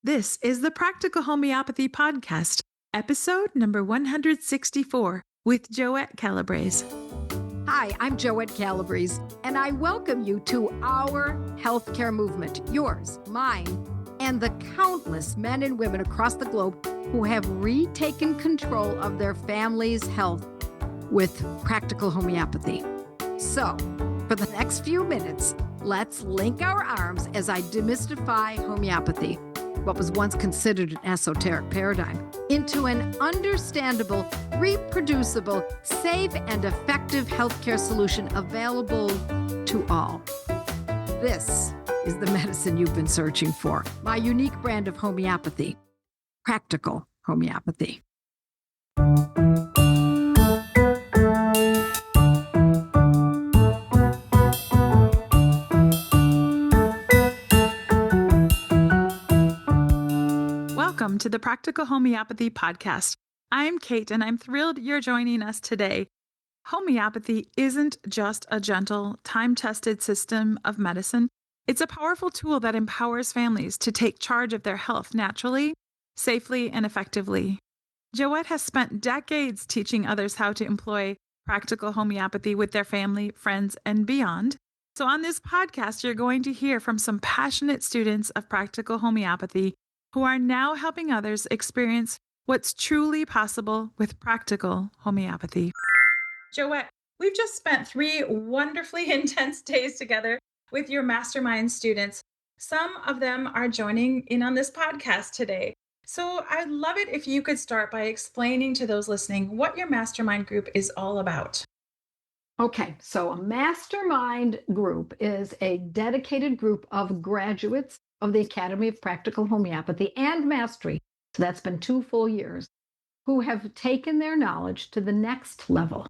This is the Practical Homeopathy Podcast, episode number 164 with Joette Calabrese. Hi, I'm Joette Calabrese, and I welcome you to our healthcare movement, yours, mine, and the countless men and women across the globe who have retaken control of their family's health with practical homeopathy. So, for the next few minutes, let's link our arms as I demystify homeopathy, what was once considered an esoteric paradigm, into an understandable, reproducible, safe, and effective healthcare solution available to all. This is the medicine you've been searching for, my unique brand of homeopathy, practical homeopathy. Welcome to the Practical Homeopathy Podcast. I'm Kate, and I'm thrilled you're joining us today. Homeopathy isn't just a gentle, time-tested system of medicine. It's a powerful tool that empowers families to take charge of their health naturally, safely, and effectively. Joette has spent decades teaching others how to employ practical homeopathy with their family, friends, and beyond. So on this podcast, you're going to hear from some passionate students of practical homeopathy who are now helping others experience what's truly possible with practical homeopathy. Joette, we've just spent 3 wonderfully intense days together with your Mastermind students. Some of them are joining in on this podcast today. So I'd love it if you could start by explaining to those listening what your Mastermind group is all about. Okay, so a Mastermind group is a dedicated group of graduates of the Academy of Practical Homeopathy and Mastery, so that's been 2 full years, who have taken their knowledge to the next level.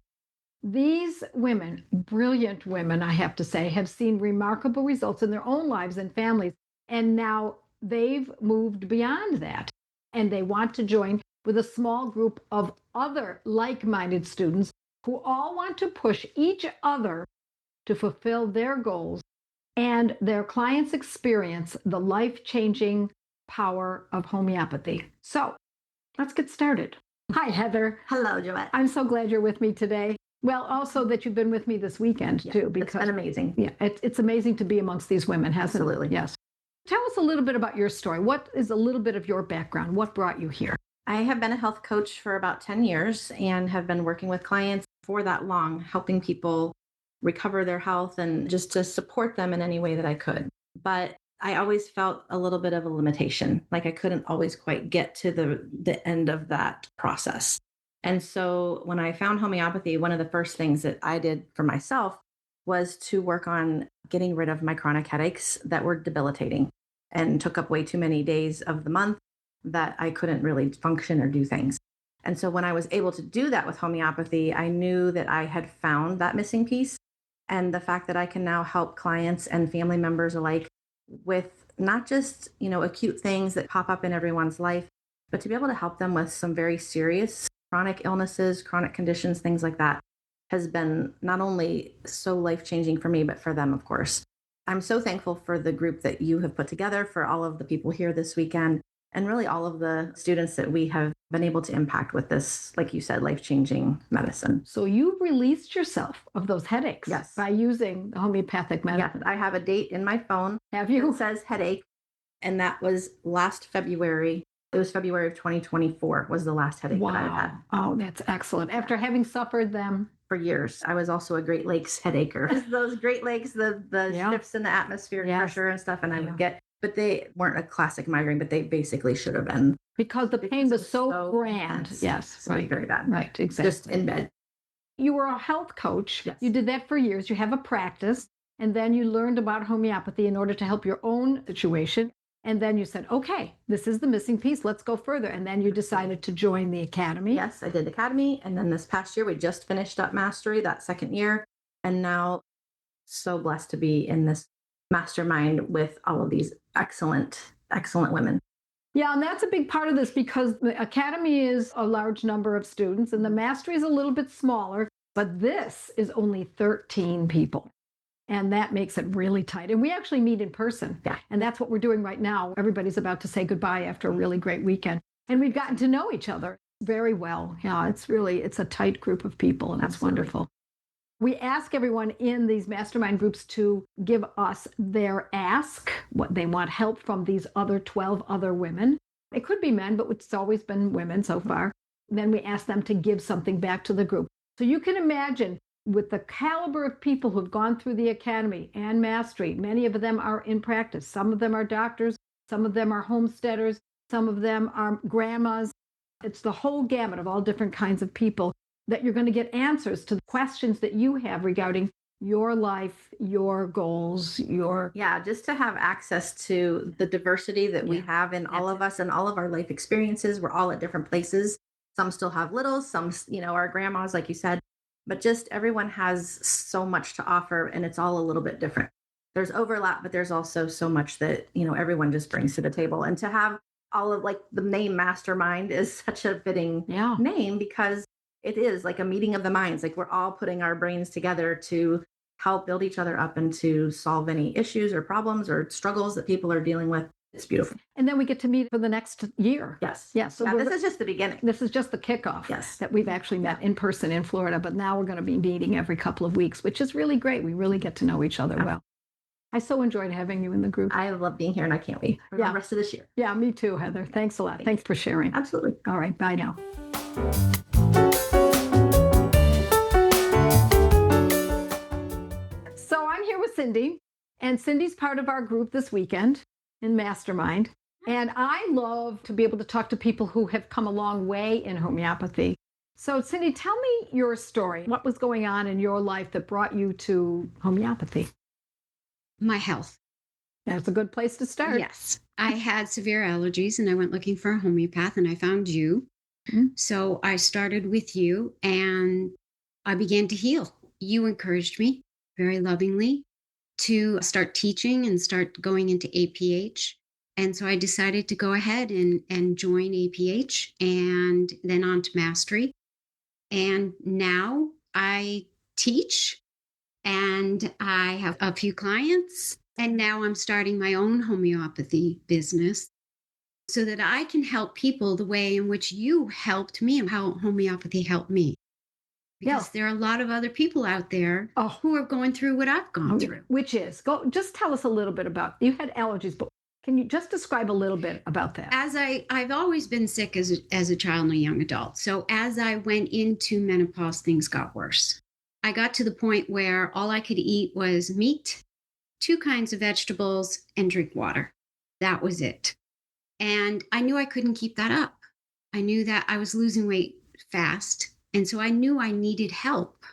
These women, brilliant women, I have to say, have seen remarkable results in their own lives and families, and now they've moved beyond that, and they want to join with a small group of other like-minded students who all want to push each other to fulfill their goals and their clients experience the life-changing power of homeopathy. So let's get started. Hi, Heather. Hello, Joette. I'm so glad you're with me today. Well, also that you've been with me this weekend, too. Because it's been amazing. Yeah, it's amazing to be amongst these women, hasn't it? Absolutely. Yes. Tell us a little bit about your story. What is a little bit of your background? What brought you here? I have been a health coach for about 10 years and have been working with clients for that long, helping people recover their health and just to support them in any way that I could. But I always felt a little bit of a limitation, like I couldn't always quite get to the end of that process. And so when I found homeopathy, one of the first things that I did for myself was to work on getting rid of my chronic headaches that were debilitating and took up way too many days of the month that I couldn't really function or do things. And so when I was able to do that with homeopathy, I knew that I had found that missing piece. And the fact that I can now help clients and family members alike with not just, acute things that pop up in everyone's life, but to be able to help them with some very serious chronic illnesses, chronic conditions, things like that, has been not only so life-changing for me, but for them, of course. I'm so thankful for the group that you have put together, for all of the people here this weekend, and really all of the students that we have been able to impact with this, like you said, life-changing medicine. So you released yourself of those headaches Yes. by using the homeopathic medicine. Yeah, I have a date in my phone. Have you? It says headache, and that was last February. It was February of 2024 was the last headache that I had. Oh, that's excellent. After having suffered them For years. I was also a Great Lakes headacher. Those Great Lakes, the Yeah. shifts in the atmosphere, Yes. pressure and stuff, and I Yeah. would get, but they weren't a classic migraine, but they basically should have been. because the pain was so grand. intense. Yes, So right. very bad. Right, exactly. Just in bed. You were a health coach. Yes. You did that for years. You have a practice. And then you learned about homeopathy in order to help your own situation. And then you said, okay, this is the missing piece. Let's go further. And then you decided to join the academy. Yes, I did Academy. And then this past year, we just finished up Mastery, that second year. And now so blessed to be in this mastermind with all of these excellent, excellent women. Yeah, and that's a big part of this because the academy is a large number of students and the mastery is a little bit smaller, but this is only 13 people. And that makes it really tight. And we actually meet in person. Yeah. And that's what we're doing right now. Everybody's about to say goodbye after a really great weekend. And we've gotten to know each other very well. Yeah, it's a tight group of people, and it's wonderful. We ask everyone in these mastermind groups to give us their ask, what they want help from these other 12 other women. It could be men, but it's always been women so far. Then we ask them to give something back to the group. So you can imagine, with the caliber of people who've gone through the academy and mastery, many of them are in practice. Some of them are doctors, some of them are homesteaders, some of them are grandmas. It's the whole gamut of all different kinds of people that you're going to get answers to the questions that you have regarding your life, your goals, just to have access to the diversity that we have in all of us and all of our life experiences. We're all at different places. Some still have little, some, are grandmas, like you said, but just everyone has so much to offer, and it's all a little bit different. There's overlap, but there's also so much that, everyone just brings to the table. And to have all of, like, the name Mastermind is such a fitting name, because it is like a meeting of the minds. Like, we're all putting our brains together to help build each other up and to solve any issues or problems or struggles that people are dealing with. It's beautiful. And then we get to meet for the next year. Yes. Yes. So this is just the beginning. This is just the kickoff. Yes. That we've actually met in person in Florida, but now we're going to be meeting every couple of weeks, which is really great. We really get to know each other well. I so enjoyed having you in the group. I love being here, and I can't wait for the rest of this year. Yeah, me too, Heather. Thanks a lot. Thanks for sharing. Absolutely. All right. Bye now. So I'm here with Cindi, and Cindi's part of our group this weekend in Mastermind. And I love to be able to talk to people who have come a long way in homeopathy. So Cindi, tell me your story. What was going on in your life that brought you to homeopathy? My health. That's a good place to start. Yes. I had severe allergies, and I went looking for a homeopath, and I found you. Mm-hmm. So I started with you, and I began to heal. You encouraged me very lovingly to start teaching and start going into APH. And so I decided to go ahead and join APH, and then on to Mastery. And now I teach, and I have a few clients, and now I'm starting my own homeopathy business so that I can help people the way in which you helped me and how homeopathy helped me. Because there are a lot of other people out there who are going through what I've gone through. Which is, just tell us a little bit about, you had allergies, but can you just describe a little bit about that? As I've always been sick as a child and a young adult. So as I went into menopause, things got worse. I got to the point where all I could eat was meat, 2 kinds of vegetables, and drink water. That was it. And I knew I couldn't keep that up. I knew that I was losing weight fast. And so I knew I needed help.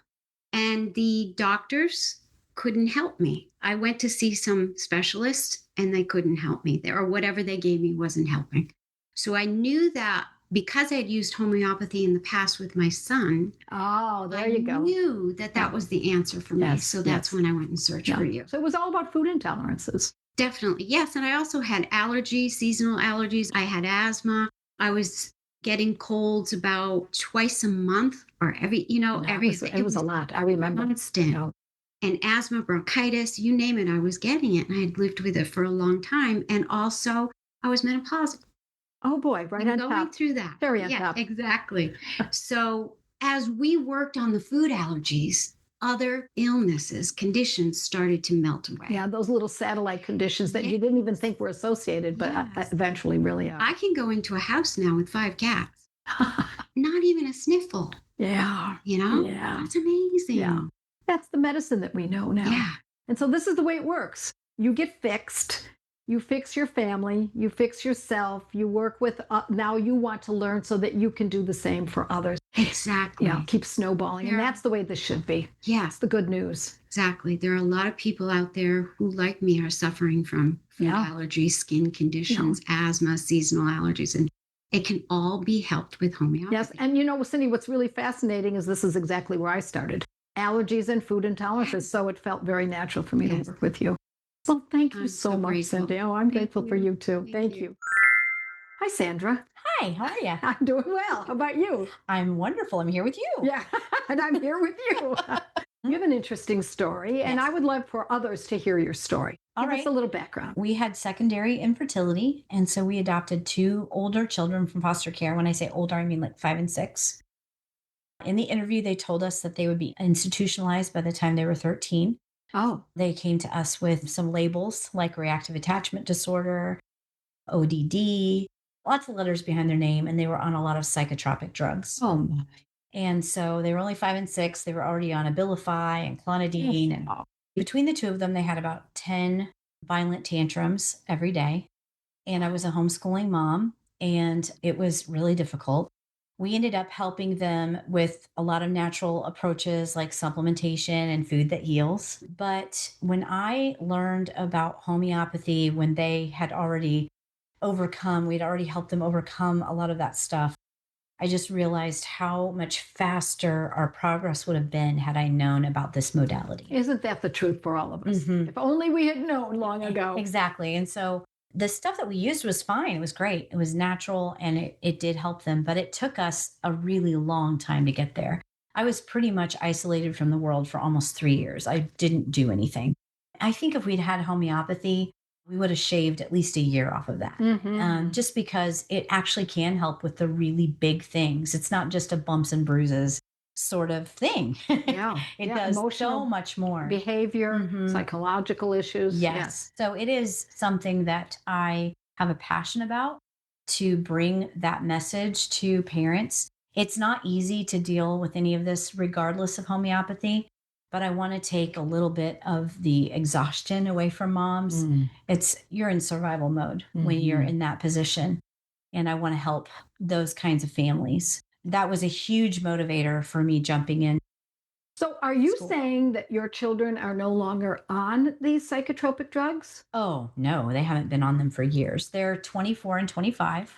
And the doctors couldn't help me. I went to see some specialists, and they couldn't help me. Or whatever they gave me wasn't helping. So I knew that because I had used homeopathy in the past with my son. Oh, there you go. I knew that was the answer for me. So that's when I went and searched for you. So it was all about food intolerances. Definitely. Yes. And I also had allergies, seasonal allergies. I had asthma. I was getting colds about twice a month or every. It was a lot. I remember. Constant. And asthma, bronchitis, you name it, I was getting it. And I had lived with it for a long time. And also I was menopausal. Oh boy, right on top. Going through that. Very on top. Exactly. So as we worked on the food allergies, other illnesses, conditions started to melt away. Yeah, those little satellite conditions that you didn't even think were associated, but eventually really are. I can go into a house now with 5 cats. Not even a sniffle. Yeah. Yeah. It's amazing. Yeah. That's the medicine that we know now. Yeah. And so this is the way it works. You get fixed. You fix your family, you fix yourself, you work with, now you want to learn so that you can do the same for others. Exactly. Yeah, keep snowballing. And that's the way this should be. Yes. That's the good news. Exactly. There are a lot of people out there who, like me, are suffering from food allergies, skin conditions, asthma, seasonal allergies, and it can all be helped with homeopathy. Yes. And Cindi, what's really fascinating is this is exactly where I started. Allergies and food intolerances. So it felt very natural for me to work with you. Well, thank you so much, grateful. Cindi. Oh, I'm grateful for you too. Thank you. Hi, Sandra. Hi, how are you? I'm doing well. How about you? I'm wonderful. I'm here with you. Yeah, and I'm here with you. You have an interesting story, and Yes. I would love for others to hear your story. All Give us right. a little background. We had secondary infertility, and so we adopted 2 older children from foster care. When I say older, I mean like 5 and 6. In the interview, they told us that they would be institutionalized by the time they were 13. Oh, They came to us with some labels like reactive attachment disorder, ODD, lots of letters behind their name, and they were on a lot of psychotropic drugs. oh my. And so they were only 5 and 6. They were already on Abilify and clonidine. And Oh. between the 2 of them, they had about 10 violent tantrums every day. And I was a homeschooling mom, and it was really difficult. We ended up helping them with a lot of natural approaches like supplementation and food that heals. But when I learned about homeopathy, when they had already we'd already helped them overcome a lot of that stuff, I just realized how much faster our progress would have been had I known about this modality. Isn't that the truth for all of us? Mhm. If only we had known long ago. Exactly. And so the stuff that we used was fine. It was great. It was natural and it did help them, but it took us a really long time to get there. I was pretty much isolated from the world for almost 3 years. I didn't do anything. I think if we'd had homeopathy, we would have shaved at least a year off of that. Mhm. Just because it actually can help with the really big things. It's not just a bumps and bruises sort of thing. Yeah. It Yeah, does emotional so much more. Behavior, Mhm. psychological issues. Yes. So it is something that I have a passion about, to bring that message to parents. It's not easy to deal with any of this regardless of homeopathy, but I want to take a little bit of the exhaustion away from moms. You're in survival mode when you're Mhm. in that position. And I want to help those kinds of families. That was a huge motivator for me jumping in. So, are you School. saying that your children are no longer on these psychotropic drugs? Oh, no, they haven't been on them for years. They're 24 and 25,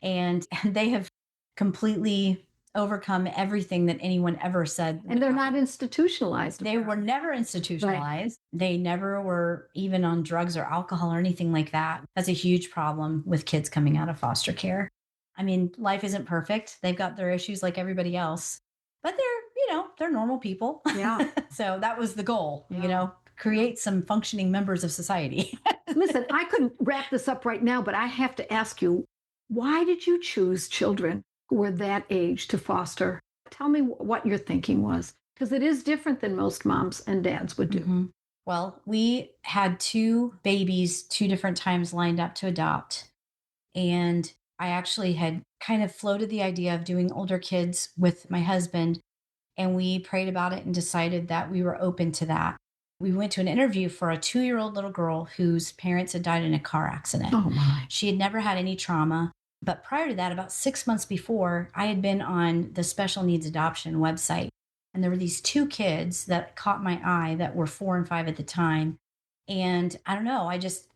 and they have completely overcome everything that anyone ever said. And they're not institutionalized. They were never institutionalized. They never were even on drugs or alcohol or anything like that. That's a huge problem with kids coming out of foster care. I mean, life isn't perfect. They've got their issues like everybody else, but they're normal people. Yeah. So that was the goal, Yeah. create some functioning members of society. Listen, I couldn't wrap this up right now, but I have to ask you, why did you choose children who were that age to foster? Tell me what your thinking was, because it is different than most moms and dads would do. Mhm. Well, we had 2 babies 2 different times lined up to adopt. And I actually had kind of floated the idea of doing older kids with my husband. And we prayed about it and decided that we were open to that. We went to an interview for a 2-year-old little girl whose parents had died in a car accident. Oh, my. She had never had any trauma. But prior to that, about 6 months before, I had been on the special needs adoption website. And there were these 2 kids that caught my eye that were 4 and 5 at the time. And I don't know,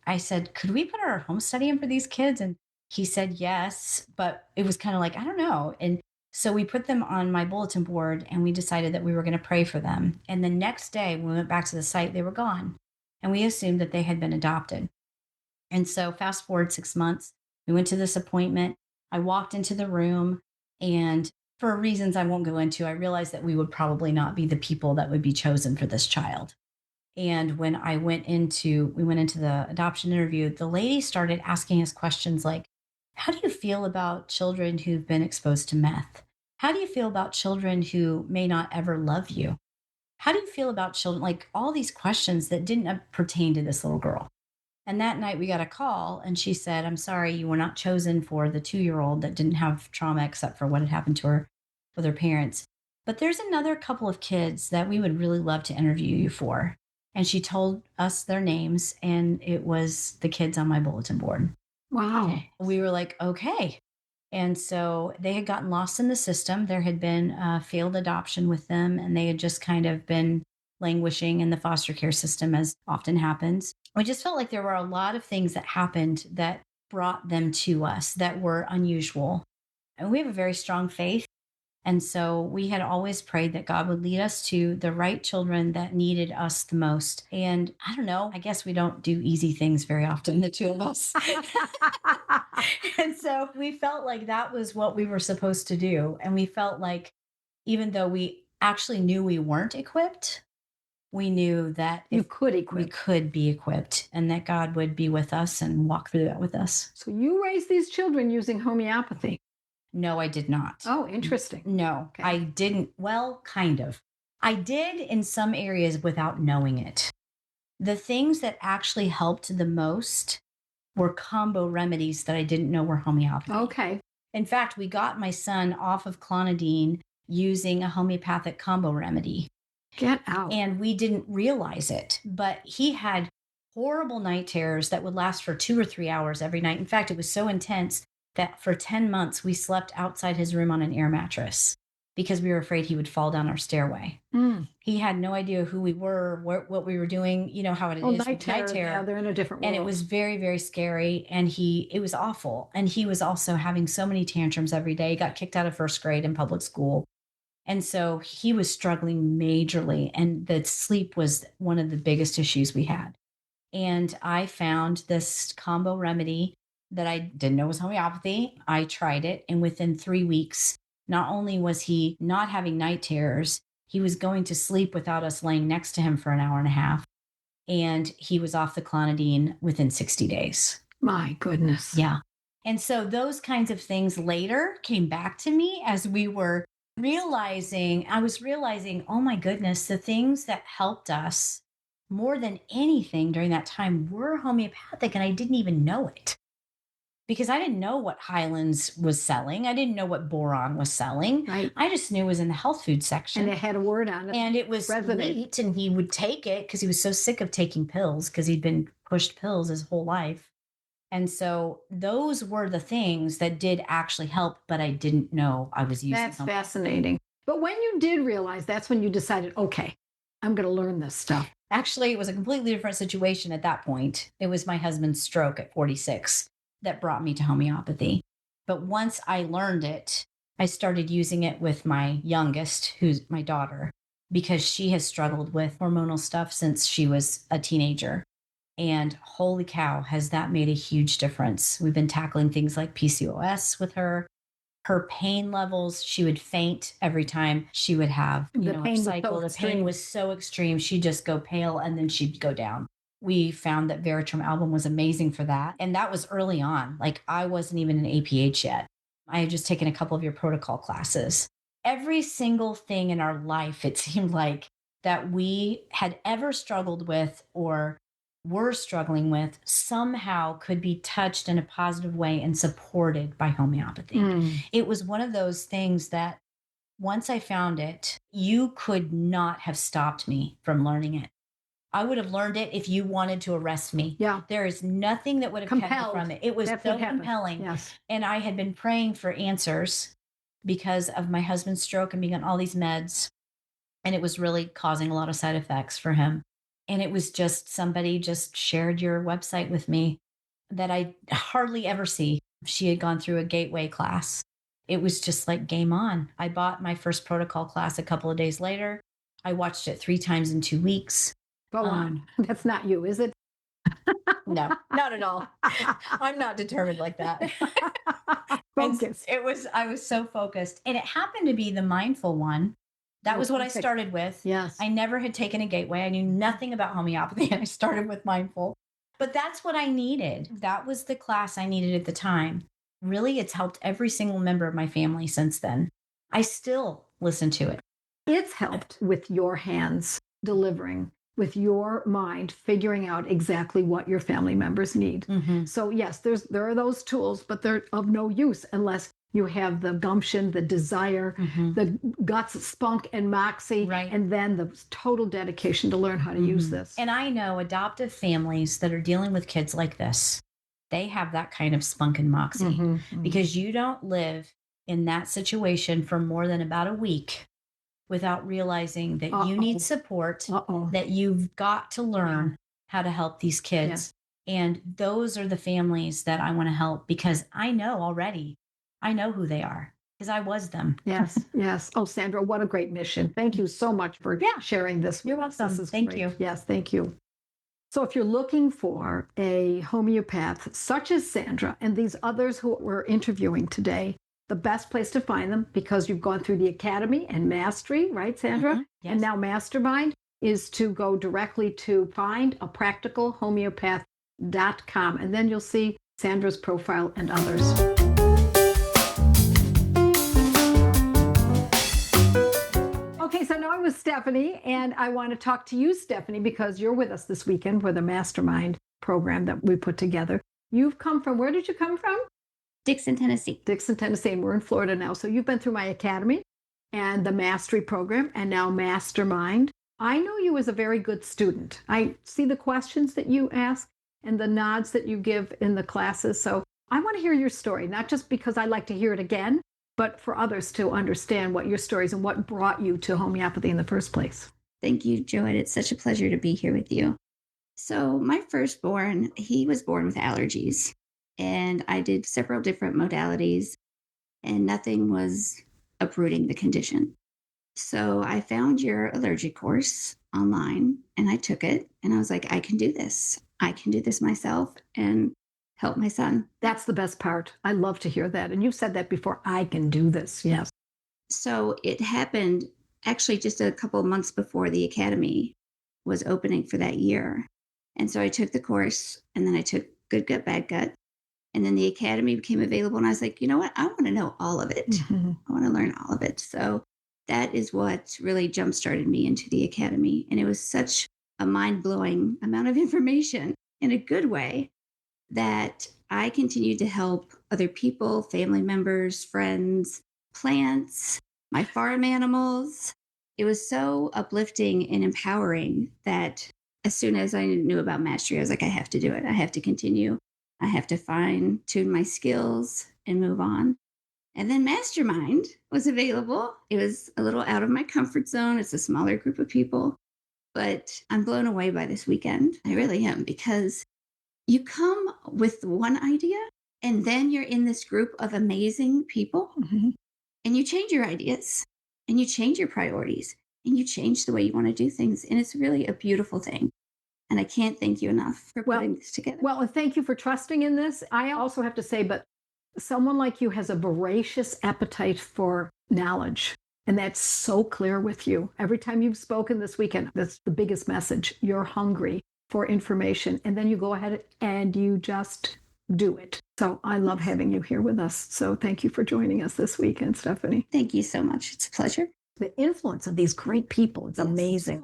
I said, could we put our home study in for these kids? And he said yes, but it was kind of like, I don't know. And so we put them on my bulletin board and we decided that we were going to pray for them. And the next day, when we went back to the site, they were gone. And we assumed that they had been adopted. And so fast forward 6 months, we went to this appointment. I walked into the room, and for reasons I won't go into, I realized that we would probably not be the people that would be chosen for this child. And when we went into the adoption interview, the lady started asking us questions like, how do you feel about children who've been exposed to meth? How do you feel about children who may not ever love you? How do you feel about children? Like all these questions that didn't pertain to this little girl. And that night we got a call and she said, I'm sorry, you were not chosen for the 2-year-old that didn't have trauma except for what had happened to her with her parents. But there's another couple of kids that we would really love to interview you for. And she told us their names, and it was the kids on my bulletin board. Wow. We were like, okay. And so they had gotten lost in the system. There had been a failed adoption with them, and they had just kind of been languishing in the foster care system, as often happens. We just felt like there were a lot of things that happened that brought them to us that were unusual. And we have a very strong faith. And so we had always prayed that God would lead us to the right children that needed us the most. And I don't know, I guess we don't do easy things very often, the 2 of us. And so we felt like that was what we were supposed to do. And we felt like even though we actually knew we weren't equipped. We knew that You if could we equip. could be equipped and that God would be with us and walk through that with us. So you raised these children using homeopathy. No, I did not. Oh, interesting. No, Okay. I didn't. Well, kind of. I did in some areas without knowing it. The things that actually helped the most were combo remedies that I didn't know were homeopathy. Okay. In fact, we got my son off of clonidine using a homeopathic combo remedy. Get out. And we didn't realize it, but he had horrible night terrors that would last for 2 or 3 hours every night. In fact, it was so intense that for 10 months we slept outside his room on an air mattress because we were afraid he would fall down our stairway. He had no idea who we were, what we were doing, you know how it is night with terror. night terror. Yeah, they're in a different world. And it was very, very scary. And it was awful. And he was also having so many tantrums every day. He got kicked out of first grade in public school. And so he was struggling majorly. And the sleep was one of the biggest issues we had. And I found this combo remedy that I didn't know was homeopathy. I tried it. And within 3 weeks, not only was he not having night terrors, he was going to sleep without us laying next to him for an hour and a half. And he was off the clonidine within 60 days. My goodness. Yeah. And so those kinds of things later came back to me as we were I was realizing, oh my goodness, the things that helped us more than anything during that time were homeopathic. And I didn't even know it because I didn't know what Highlands was selling. I didn't know what boron was selling. Right. I just knew it was in the health food section. And it had a word on it. And it was sweet, and he would take it because he was so sick of taking pills because he'd been pushed pills his whole life. And so those were the things that did actually help, but I didn't know I was using That's them. fascinating. But when you did realize, that's when you decided, okay, I'm going to learn this stuff. Actually, it was a completely different situation at that point. It was my husband's stroke at 46 that brought me to homeopathy. But once I learned it, I started using it with my youngest, who's my daughter, because she has struggled with hormonal stuff since she was a teenager. And holy cow, has that made a huge difference. We've been tackling things like PCOS with her. Her pain levels, she would faint every time she would have a cycle. The pain was so extreme. She'd just go pale and then she'd go down. We found that Veritrum album was amazing for that. And that was early on. Like I wasn't even an APH yet. I had just taken a couple of your protocol classes. Every single thing in our life, it seemed like, that we had ever struggled with or were struggling with somehow could be touched in a positive way and supported by homeopathy. It was one of those things that once I found it, you could not have stopped me from learning it. I would have learned it if you wanted to arrest me. Yeah. There is nothing that would have kept me from it. It was so compelling. Yes. And I had been praying for answers because of my husband's stroke and being on all these meds. And it was really causing a lot of side effects for him. And it was just somebody just shared your website with me that I hardly ever see. She had gone through a gateway class. It was just like game on. I bought my first protocol class a couple of days later. I watched it 3 times in 2 weeks. Go on. That's not you, is it? No, not at all. I'm not determined like that. Focus. I was so focused. And it happened to be the mindful one. That was what I started with. Yes. I never had taken a gateway. I knew nothing about homeopathy and I started with mindful. But that's what I needed. That was the class I needed at the time. Really, it's helped every single member of my family since then. I still listen to it. It's helped with your hands delivering, with your mind figuring out exactly what your family members need. Mm-hmm. So yes, there are those tools, but they're of no use unless you have the gumption, the desire, the guts, spunk, and moxie, and then the total dedication to learn how to use this. And I know adoptive families that are dealing with kids like this, they have that kind of spunk and moxie because you don't live in that situation for more than about a week without realizing that you need support, that you've got to learn how to help these kids. Yeah. And those are the families that I want to help because I know already. I know who they are because I was them. Yes, yes. Oh, Sandra, what a great mission. Thank you so much for sharing this. You're welcome. This is Thank great. you. Yes, thank you. So if you're looking for a homeopath such as Sandra and these others who we're interviewing today, the best place to find them, because you've gone through the Academy and Mastery, right, Sandra? Mhm. Yes. And now Mastermind, is to go directly to findapracticalhomeopath.com. And then you'll see Sandra's profile and others. Okay, so now I'm with Stephanie, and I want to talk to you, Stephanie, because you're with us this weekend for the Mastermind program that we put together. You've come from, where did you come from? Dixon, Tennessee. Dixon, Tennessee, and we're in Florida now. So you've been through my Academy and the Mastery program, and now Mastermind. I know you as a very good student. I see the questions that you ask and the nods that you give in the classes. So I want to hear your story, not just because I like to hear it again, but for others to understand what your story is and what brought you to homeopathy in the first place. Thank you, Joette. It's such a pleasure to be here with you. So my firstborn, he was born with allergies, and I did several different modalities, and nothing was uprooting the condition. So I found your allergy course online, and I took it, and I was like, I can do this. I can do this myself and help my son. That's the best part. I love to hear that. And you've said that before, I can do this. Yes. So it happened actually just a couple of months before the Academy was opening for that year. And so I took the course, and then I took Good Gut, Bad Gut. And then the Academy became available, and I was like, you know what? I want to know all of it. Mm-hmm. I want to learn all of it. So that is what really jump-started me into the Academy. And it was such a mind-blowing amount of information in a good way that I continued to help other people, family members, friends, plants, my farm animals. It was so uplifting and empowering that as soon as I knew about Mastery, I was like, I have to do it. I have to continue. I have to fine-tune my skills and move on. And then Mastermind was available. It was a little out of my comfort zone. It's a smaller group of people, but I'm blown away by this weekend. I really am, because you come with one idea, and then you're in this group of amazing people, Mm-hmm. and you change your ideas, and you change your priorities, and you change the way you want to do things. And it's really a beautiful thing. And I can't thank you enough for putting this together. Well, and thank you for trusting in this. I also have to say, but someone like you has a voracious appetite for knowledge. And that's so clear with you. Every time you've spoken this weekend, that's the biggest message. You're hungry for information. And then you go ahead and you just do it. So I love having you here with us. So thank you for joining us this weekend, Stephanie. Thank you so much. It's a pleasure. The influence of these great people is amazing.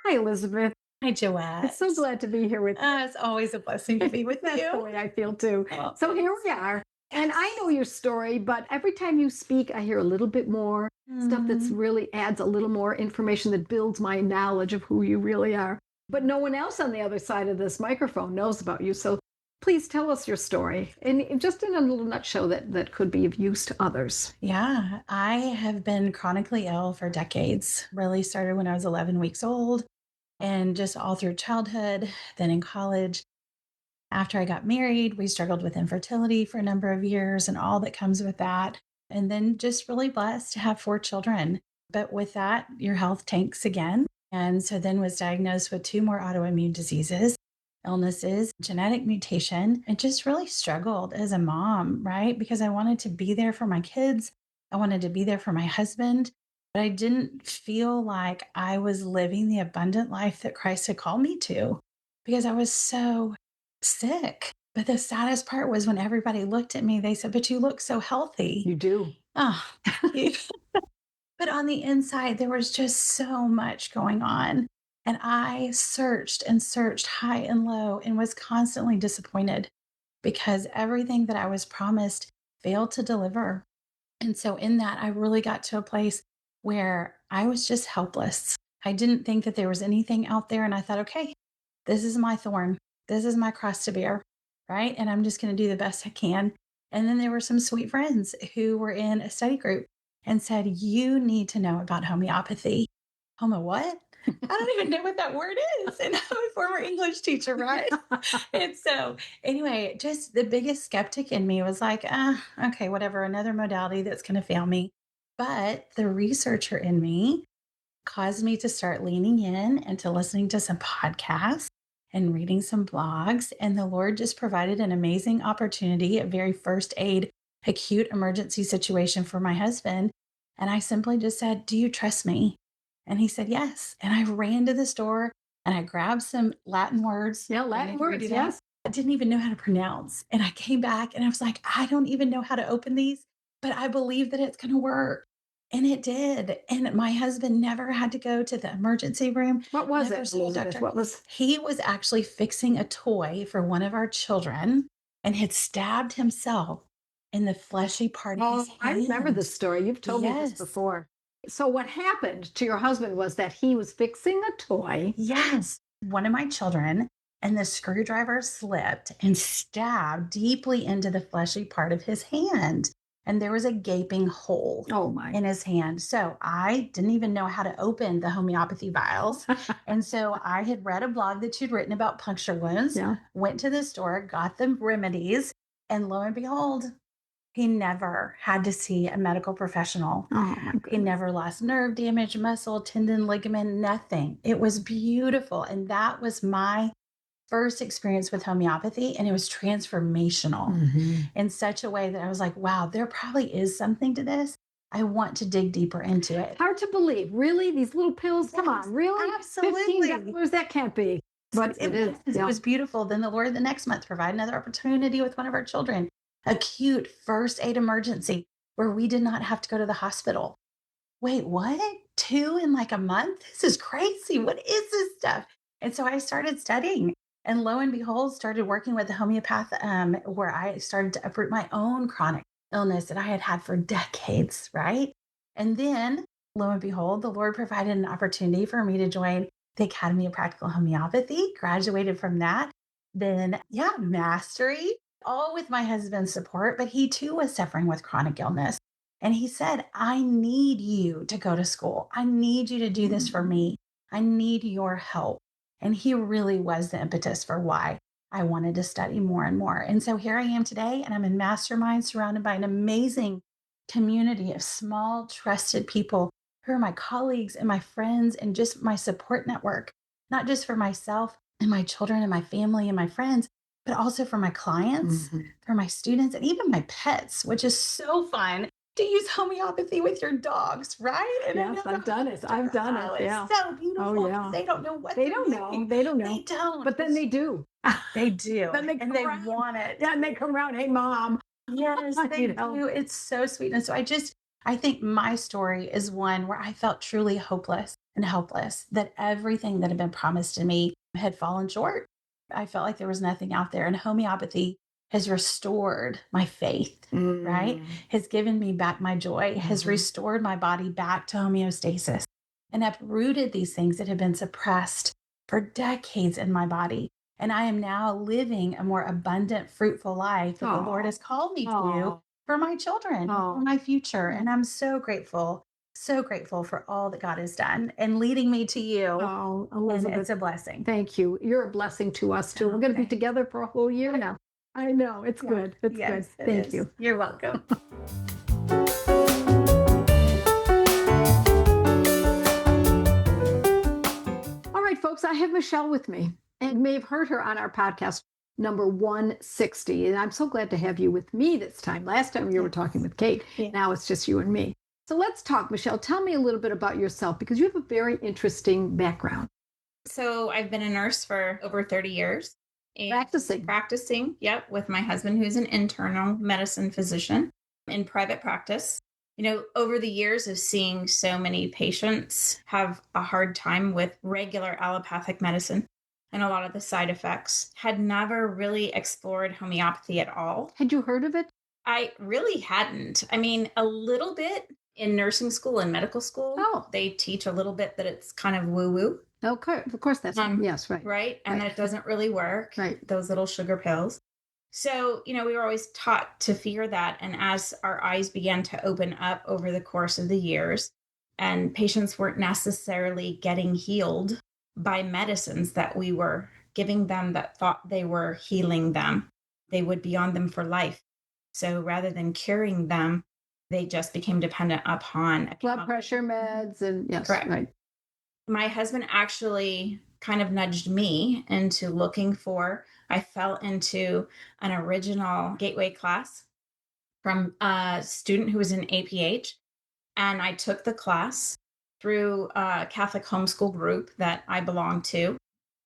Hi, Elizabeth. Hi, Joette. I'm so glad to be here with you. It's always a blessing to be with That's the you. way I feel too. Oh, So here we are. And I know your story, but every time you speak, I hear a little bit more stuff that's really adds a little more information that builds my knowledge of who you really are. But no one else on the other side of this microphone knows about you. So please tell us your story, and just in a little nutshell that could be of use to others. Yeah, I have been chronically ill for decades. Really started when I was 11 weeks old, and just all through childhood, then in college. After I got married, we struggled with infertility for a number of years and all that comes with that. And then just really blessed to have 4 children. But with that, your health tanks again. And so then was diagnosed with 2 more autoimmune diseases, illnesses, genetic mutation, and just really struggled as a mom, right? Because I wanted to be there for my kids. I wanted to be there for my husband. But I didn't feel like I was living the abundant life that Christ had called me to, because I was so sick. But the saddest part was when everybody looked at me, they said, but you look so healthy. You do. Oh, thank you. But on the inside, there was just so much going on. And I searched and searched high and low and was constantly disappointed because everything that I was promised failed to deliver. And so in that, I really got to a place where I was just helpless. I didn't think that there was anything out there. And I thought, okay, this is my thorn. This is my cross to bear, right? And I'm just going to do the best I can. And then there were some sweet friends who were in a study group and said, you need to know about homeopathy. Homo what? I don't even know what that word is. And I'm a former English teacher, right? And so anyway, just the biggest skeptic in me was like, okay, whatever, another modality that's going to fail me. But the researcher in me caused me to start leaning in and to listening to some podcasts and reading some blogs. And the Lord just provided an amazing opportunity at very first aid acute emergency situation for my husband. And I simply just said, "Do you trust me?" And he said, "Yes." And I ran to the store and I grabbed some Latin words. Yeah, And Latin I words, figured it yes. out. I didn't even know how to pronounce. And I came back and I was like, I don't even know how to open these, but I believe that it's going to work. And it did. And my husband never had to go to the emergency room. What was Never it, saw a Elizabeth? doctor. What was? He was actually fixing a toy for one of our children and had stabbed himself in the fleshy part of his hand. I remember this story. You've told me this Yes. before. So what happened to your husband was that he was fixing a toy. Yes. One of my children, and the screwdriver slipped and stabbed deeply into the fleshy part of his hand. And there was a gaping hole Oh my. in his hand. So I didn't even know how to open the homeopathy vials. And so I had read a blog that you'd written about puncture wounds, Yeah. went to the store, got the remedies, and lo and behold, he never had to see a medical professional. Oh my He goodness. never lost nerve damage, muscle, tendon, ligament, nothing. It was beautiful. And that was my first experience with homeopathy. And it was transformational Mhm. in such a way that I was like, wow, there probably is something to this. I want to dig deeper into it. Hard to believe. Really? These little pills? Come Yes, on. Really? absolutely. $15? That can't be. But it is. It Yeah. was beautiful. Then the Lord the next month provided another opportunity with one of our children, acute first aid emergency where we did not have to go to the hospital. Wait, what? 2 in like a month? This is crazy. What is this stuff? And so I started studying and lo and behold, started working with a homeopath where I started to uproot my own chronic illness that I had had for decades, right? And then lo and behold, the Lord provided an opportunity for me to join the Academy of Practical Homeopathy, graduated from that. Then, mastery, all with my husband's support, but he too was suffering with chronic illness. And he said, I need you to go to school. I need you to do this for me. I need your help. And he really was the impetus for why I wanted to study more and more. And so here I am today, and I'm in Mastermind, surrounded by an amazing community of small, trusted people who are my colleagues and my friends and just my support network, not just for myself and my children and my family and my friends, but also for my clients, for my students, and even my pets, which is so fun to use homeopathy with your dogs, right? And Yes, I've done it. I've done it. Yeah. It's so beautiful. Oh, yeah. They don't know what They they're don't know. doing. They don't know. They don't. But then they do. They do. Then they and come they around. want it. Yeah, and they come around. Hey, Mom. Yes, I they need help. do. It's so sweet. And so I think my story is one where I felt truly hopeless and helpless, that everything that had been promised to me had fallen short. I felt like there was nothing out there. And homeopathy has restored my faith, right? Has given me back my joy, has restored my body back to homeostasis, and uprooted these things that have been suppressed for decades in my body. And I am now living a more abundant, fruitful life that the Lord has called me to for my children, for my future. And I'm so grateful for all that God has done and leading me to you. Oh, And Elizabeth. it's a blessing. Thank you. You're a blessing to us, too. We're going to be together for a whole year now. I know. It's good. It's good. Thank you. You're welcome. All right, folks, I have Michelle with me. And you may have heard her on our podcast, number 160. And I'm so glad to have you with me this time. Last time you were talking with Kate. Yeah. Now it's just you and me. So let's talk, Michelle. Tell me a little bit about yourself because you have a very interesting background. So I've been a nurse for over 30 years. And Practicing, yep, with my husband, who's an internal medicine physician in private practice. You know, over the years of seeing so many patients have a hard time with regular allopathic medicine and a lot of the side effects, had never really explored homeopathy at all. Had you heard of it? I really hadn't. I mean, a little bit in nursing school and medical school. Oh. They teach a little bit that it's kind of woo-woo. Okay, of course that's yes, right. Right. And that it doesn't really work. Right. Those little sugar pills. So, you know, we were always taught to fear that. And as our eyes began to open up over the course of the years, and patients weren't necessarily getting healed by medicines that we were giving them that thought they were healing them, they would be on them for life. So rather than curing them, they just became dependent upon blood pressure meds and yes, correct. Right. My husband actually kind of nudged me into looking for, I fell into an original gateway class from a student who was in APH. And I took the class through a Catholic homeschool group that I belong to.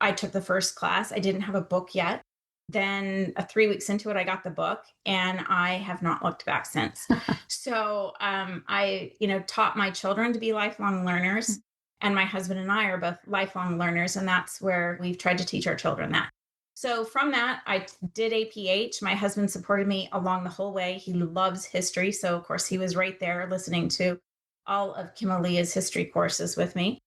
I took the first class. I didn't have a book yet. Then 3 weeks into it, I got the book, and I have not looked back since. So I, taught my children to be lifelong learners, and my husband and I are both lifelong learners, and that's where we've tried to teach our children that. So from that, I did APH. My husband supported me along the whole way. He loves history. So of course he was right there listening to all of Kim Aaliyah's history courses with me.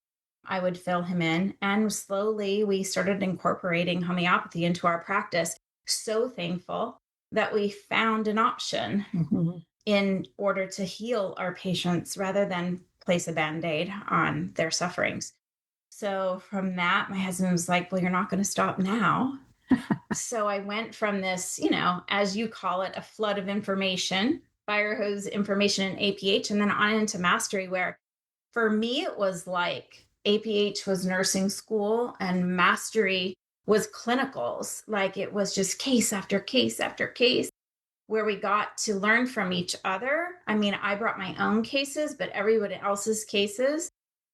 I would fill him in, and slowly we started incorporating homeopathy into our practice. So thankful that we found an option in order to heal our patients rather than place a Band-Aid on their sufferings. So from that, my husband was like, well, you're not going to stop now. So I went from this, as you call it, a flood of information, fire hose information in APH, and then on into Mastery, where for me, it was like APH was nursing school and Mastery was clinicals. Like it was just case after case after case where we got to learn from each other. I mean, I brought my own cases, but everybody else's cases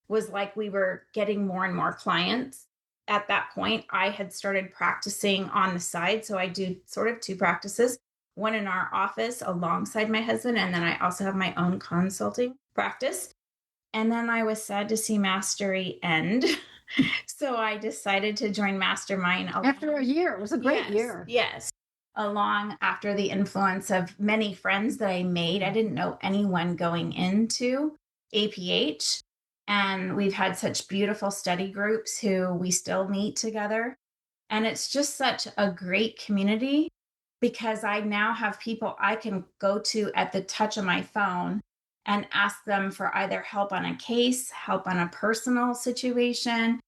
was like we were getting more and more clients. At that point, I had started practicing on the side. So I do sort of two practices, one in our office alongside my husband. And then I also have my own consulting practice. And then I was sad to see Mastery end. So I decided to join Mastermind. After a year. It was a great year. Yes. Along after the influence of many friends that I made. I didn't know anyone going into APH. And we've had such beautiful study groups who we still meet together. And it's just such a great community because I now have people I can go to at the touch of my phone and ask them for either help on a case, help on a personal situation,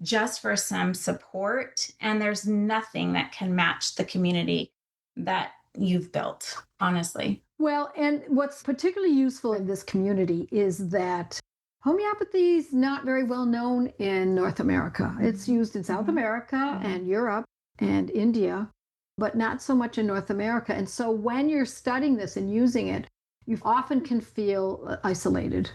just for some support. And there's nothing that can match the community that you've built, honestly. Well, and what's particularly useful in this community is that homeopathy is not very well known in North America. It's used in South America and Europe and India, but not so much in North America. And so when you're studying this and using it, you often can feel isolated.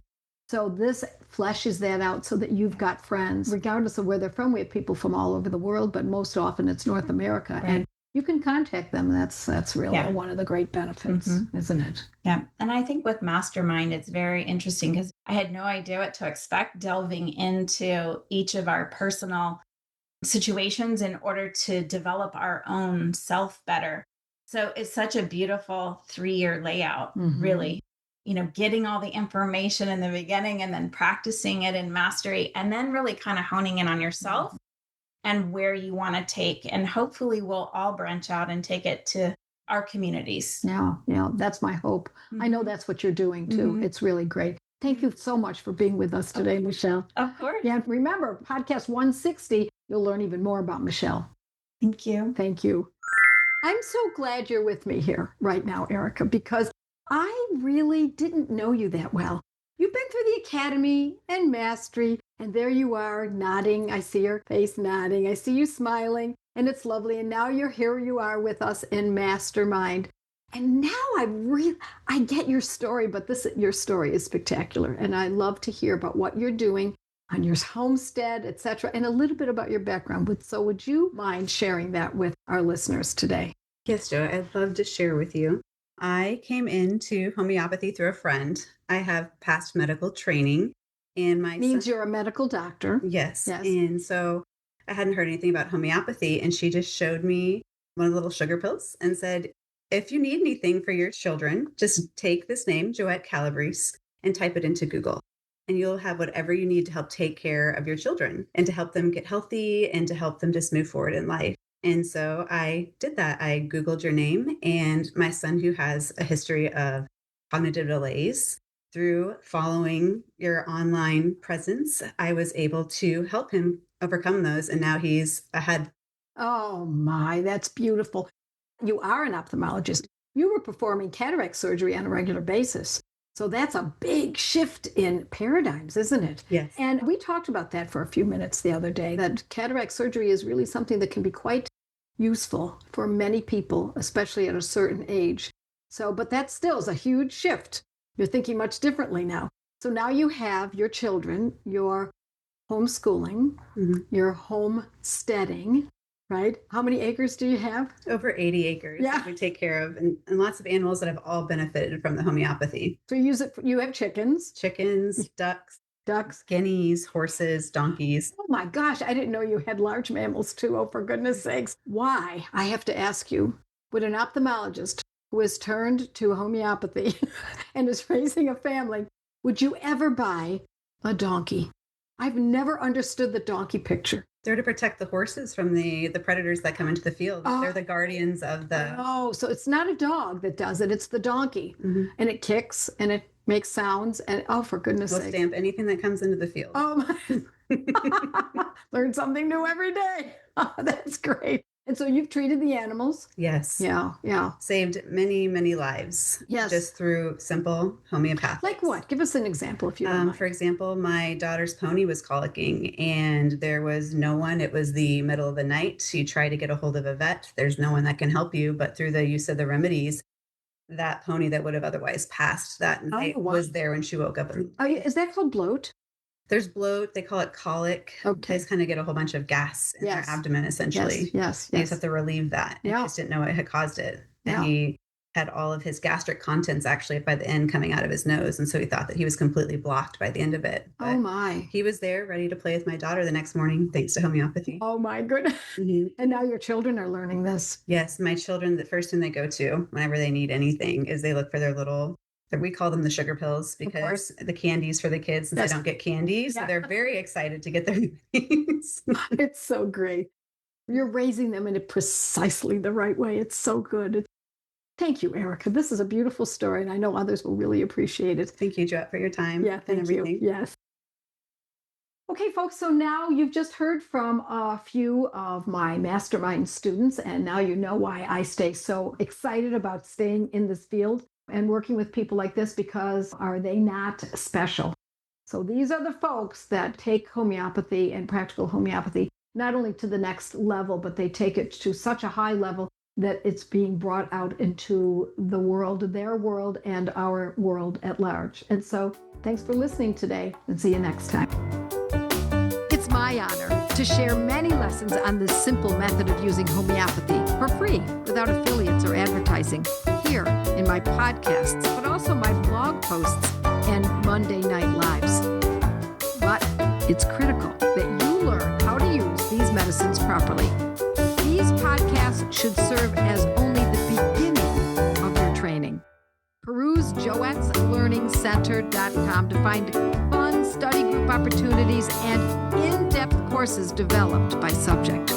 So this fleshes that out so that you've got friends, regardless of where they're from. We have people from all over the world, but most often it's North America. Right. And you can contact them. That's really one of the great benefits, isn't it? Yeah. And I think with Mastermind, it's very interesting because I had no idea what to expect delving into each of our personal situations in order to develop our own self better. So it's such a beautiful 3-year layout, really, getting all the information in the beginning and then practicing it in Mastery and then really kind of honing in on yourself and where you want to take. And hopefully we'll all branch out and take it to our communities. Yeah, that's my hope. I know that's what you're doing too. It's really great. Thank you so much for being with us today, Michelle. Of course. Yeah, remember, podcast 160, you'll learn even more about Michelle. Thank you. Thank you. I'm so glad you're with me here right now, Aarika, because I really didn't know you that well. You've been through the academy and Mastery, and there you are nodding. I see your face nodding. I see you smiling, and it's lovely. And now you are with us in Mastermind. And now I get your story, but your story is spectacular. And I love to hear about what you're doing on your homestead, etc., and a little bit about your background. So would you mind sharing that with our listeners today? Yes, Jo, I'd love to share with you. I came into homeopathy through a friend. I have past medical training, and means you're a medical doctor. Yes. And so I hadn't heard anything about homeopathy, and she just showed me one of the little sugar pills and said, if you need anything for your children, just take this name, Joette Calabrese, and type it into Google. And you'll have whatever you need to help take care of your children and to help them get healthy and to help them just move forward in life. And so I did that. I Googled your name, and my son, who has a history of cognitive delays, through following your online presence, I was able to help him overcome those. And now he's ahead. Oh my, that's beautiful. You are an ophthalmologist. You were performing cataract surgery on a regular basis. So that's a big shift in paradigms, isn't it? Yes. And we talked about that for a few minutes the other day, that cataract surgery is really something that can be quite useful for many people, especially at a certain age. So, but that still is a huge shift. You're thinking much differently now. So now you have your children, your homeschooling, your homesteading, right? How many acres do you have? Over 80 acres that we take care of, and lots of animals that have all benefited from the homeopathy. So you have chickens, ducks, guineas, horses, donkeys. Oh my gosh, I didn't know you had large mammals too. Oh, for goodness sakes. Why? I have to ask you, would an ophthalmologist who has turned to homeopathy and is raising a family, would you ever buy a donkey? I've never understood the donkey picture. They're to protect the horses from the predators that come into the field. They're the guardians of the... Oh, so it's not a dog that does it. It's the donkey. And it kicks and it makes sounds. And oh, for goodness sake. We'll stamp anything that comes into the field. Oh, my. Learn something new every day. Oh, that's great. And so you've treated the animals? Yes. Yeah. Saved many, many lives. Yes. Just through simple homeopathy. Like what? Give us an example if you don't mind. For example, my daughter's pony was colicking and there was no one. It was the middle of the night. You try to get a hold of a vet. There's no one that can help you. But through the use of the remedies, that pony that would have otherwise passed that night was there when she woke up. Is that called bloat? There's bloat. They call it colic. Okay. They just kind of get a whole bunch of gas in their abdomen, essentially. Yes. They just have to relieve that. He just didn't know what had caused it. And he had all of his gastric contents actually by the end coming out of his nose. And so he thought that he was completely blocked by the end of it. But oh, my. He was there ready to play with my daughter the next morning, thanks to homeopathy. Oh, my goodness. And now your children are learning this. Yes. My children, the first thing they go to whenever they need anything is they look for their little... We call them the sugar pills because the candies for the kids, since they don't get candy. So they're very excited to get their things. It's so great. You're raising them in precisely the right way. It's so good. Thank you, Aarika. This is a beautiful story, and I know others will really appreciate it. Thank you, Joette, for your time. Yeah, thank you. Yes. Okay, folks, so now you've just heard from a few of my Mastermind students, and now you know why I stay so excited about staying in this field and working with people like this, because are they not special? So these are the folks that take homeopathy and practical homeopathy not only to the next level, but they take it to such a high level that it's being brought out into the world, their world, and our world at large. And so thanks for listening today, and see you next time. It's my honor to share many lessons on this simple method of using homeopathy for free, without affiliates or advertising, here in my podcasts, but also my blog posts and Monday Night Lives. But it's critical that you learn how to use these medicines properly. These podcasts should serve as only the beginning of your training. Peruse joetteslearningcenter.com to find fun study group opportunities and in-depth courses developed by subject.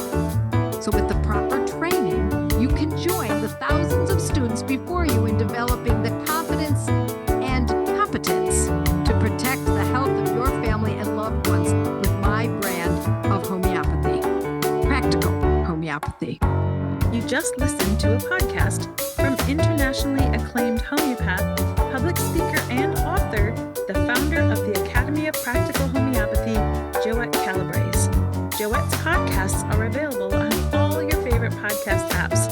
So with the proper training, you can join the thousands of students before you in developing the confidence and competence to protect the health of your family and loved ones with my brand of homeopathy. Practical Homeopathy. You just listened to a podcast from internationally acclaimed homeopath, public speaker, and author, the founder of the Academy of Practical Homeopathy, Joette Calabrese. Joette's podcasts are available on all your favorite podcast apps.